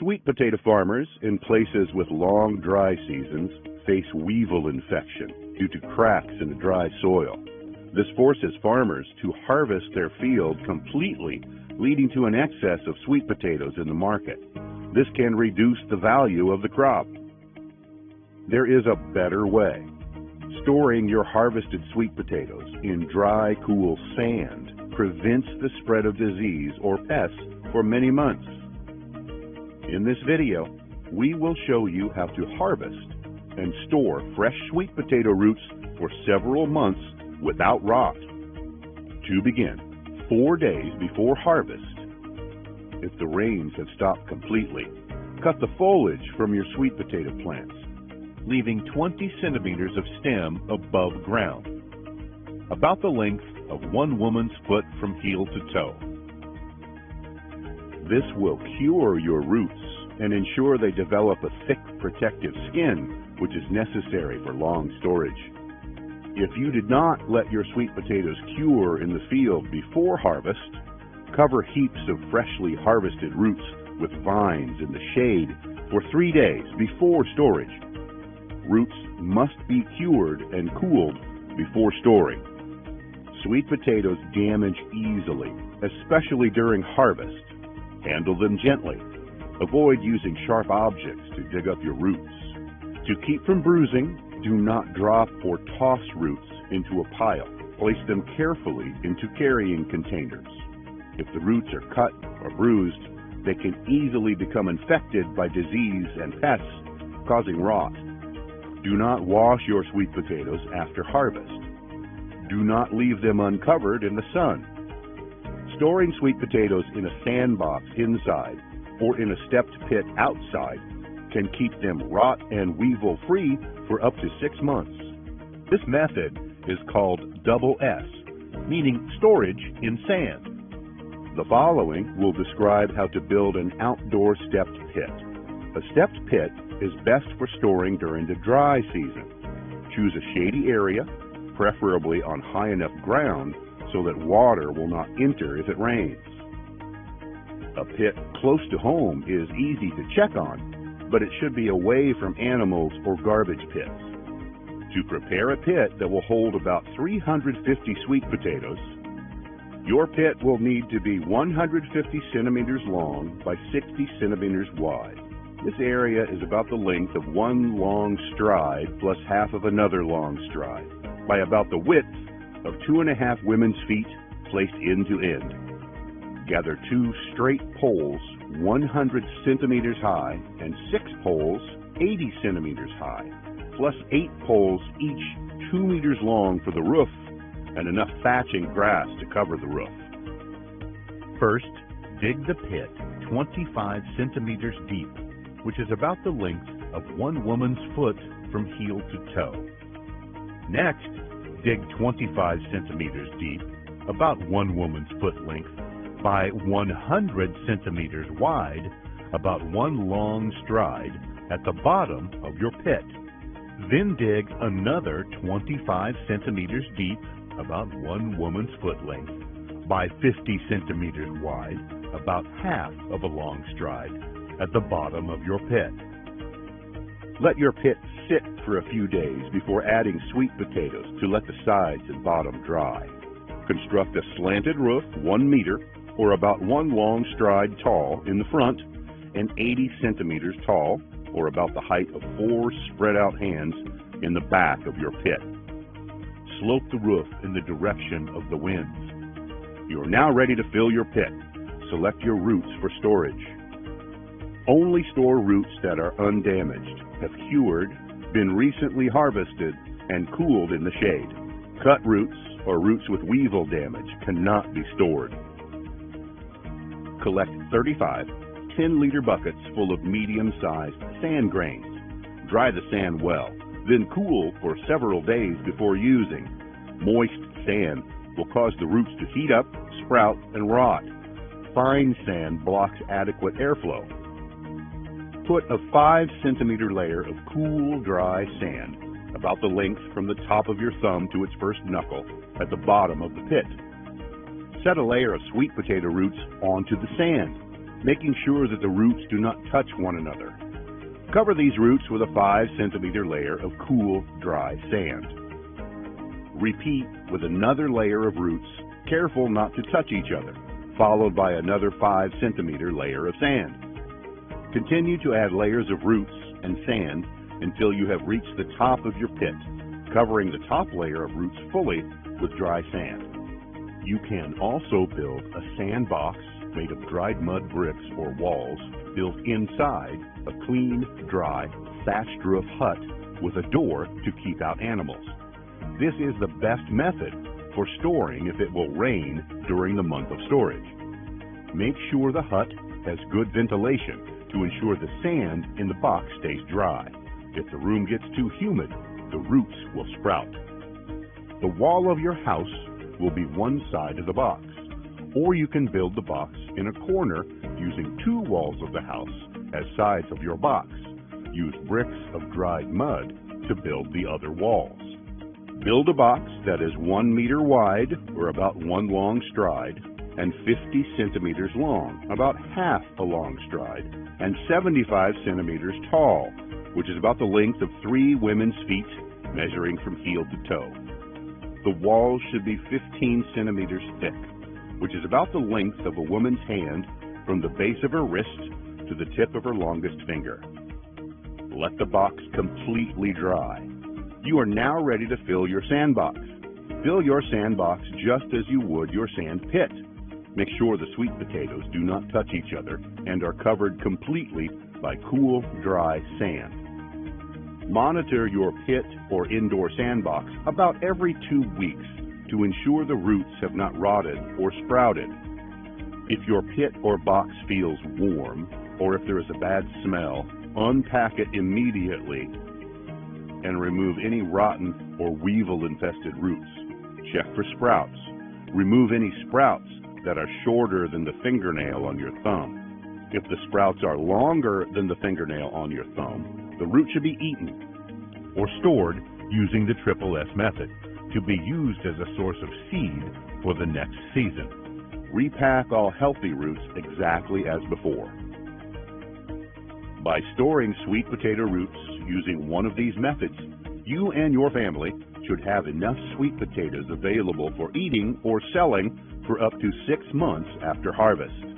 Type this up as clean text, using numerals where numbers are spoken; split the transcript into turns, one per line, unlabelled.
Sweet potato farmers in places with long dry seasons face weevil infection due to cracks in the dry soil. This forces farmers to harvest their field completely, leading to an excess of sweet potatoes in the market. This can reduce the value of the crop. There is a better way. Storing your harvested sweet potatoes in dry, cool sand prevents the spread of disease or pests for many months. In this video, we will show you how to harvest and store fresh sweet potato roots for several months without rot. To begin, 4 days before harvest, if the rains have stopped completely, cut the foliage from your sweet potato plants, leaving 20 centimeters of stem above ground, about the length of one woman's foot from heel to toe. This will cure your roots and ensure they develop a thick protective skin, which is necessary for long storage. If you did not let your sweet potatoes cure in the field before harvest, cover heaps of freshly harvested roots with vines in the shade for 3 days before storage. Roots must be cured and cooled before storing. Sweet potatoes damage easily, especially during harvest. Handle them gently. Avoid using sharp objects to dig up your roots. To keep from bruising, do not drop or toss roots into a pile. Place them carefully into carrying containers. If the roots are cut or bruised, they can easily become infected by disease and pests, causing rot. Do not wash your sweet potatoes after harvest. Do not leave them uncovered in the sun. Storing sweet potatoes in a sandbox inside or in a stepped pit outside can keep them rot and weevil free for up to 6 months. This method is called double S, meaning storage in sand. The following will describe how to build an outdoor stepped pit. A stepped pit is best for storing during the dry season. Choose a shady area, preferably on high enough ground so that water will not enter if it rains. A pit close to home is easy to check on, but it should be away from animals or garbage pits. To prepare a pit that will hold about 350 sweet potatoes, your pit will need to be 150 centimeters long by 60 centimeters wide. This area is about the length of one long stride plus half of another long stride, by about the width of 2.5 women's feet placed end to end. Gather 2 straight poles 100 centimeters high and 6 poles 80 centimeters high, plus 8 poles each 2 meters long for the roof and enough thatching grass to cover the roof. First, dig the pit 25 centimeters deep, which is about the length of one woman's foot from heel to toe. Next, dig 25 centimeters deep, about one woman's foot length, by 100 centimeters wide, about one long stride at the bottom of your pit. Then dig another 25 centimeters deep, about one woman's foot length, by 50 centimeters wide, about half of a long stride at the bottom of your pit. Let your pit sit for a few days before adding sweet potatoes to let the sides and bottom dry. Construct a slanted roof 1 meter or about one long stride tall in the front and 80 centimeters tall or about the height of 4 spread out hands in the back of your pit. Slope the roof in the direction of the winds. You are now ready to fill your pit. Select your roots for storage. Only store roots that are undamaged, have cured, been recently harvested, and cooled in the shade. Cut roots or roots with weevil damage cannot be stored. Collect 35 10-liter buckets full of medium-sized sand grains. Dry the sand well, then cool for several days before using. Moist sand will cause the roots to heat up, sprout, and rot. Fine sand blocks adequate airflow. Put a 5-centimeter layer of cool, dry sand, about the length from the top of your thumb to its first knuckle, at the bottom of the pit. Set a layer of sweet potato roots onto the sand. making sure that the roots do not touch one another. Cover these roots with a 5 centimeter layer of cool, dry sand. Repeat with another layer of roots, careful not to touch each other, followed by another 5 centimeter layer of sand. Continue to add layers of roots and sand until you have reached the top of your pit, covering the top layer of roots fully with dry sand. You can also build a sandbox made of dried mud bricks or walls built inside a clean, dry, thatched roof hut with a door to keep out animals. This is the best method for storing if it will rain during the month of storage. Make sure the hut has good ventilation to ensure the sand in the box stays dry. If the room gets too humid, the roots will sprout. The wall of your house will be one side of the box, or you can build the box in a corner using 2 walls of the house as sides of your box. Use bricks of dried mud to build the other walls. Build a box that is 1 meter wide, or about 1 long stride, and 50 centimeters long, about half a long stride, and 75 centimeters tall, which is about the length of 3 women's feet, measuring from heel to toe. The walls should be 15 centimeters thick, which is about the length of a woman's hand from the base of her wrist to the tip of her longest finger. Let the box completely dry. You are now ready to fill your sandbox. Fill your sandbox just as you would your sand pit. Make sure the sweet potatoes do not touch each other and are covered completely by cool, dry sand. Monitor your pit or indoor sandbox about every 2 weeks to ensure the roots have not rotted or sprouted. If your pit or box feels warm, or if there is a bad smell, unpack it immediately and remove any rotten or weevil-infested roots. Check for sprouts. Remove any sprouts that are shorter than the fingernail on your thumb. If the sprouts are longer than the fingernail on your thumb, the root should be eaten or stored using the SSS method to be used as a source of seed for the next season. Repack all healthy roots exactly as before. By storing sweet potato roots using one of these methods, you and your family should have enough sweet potatoes available for eating or selling for up to 6 months after harvest.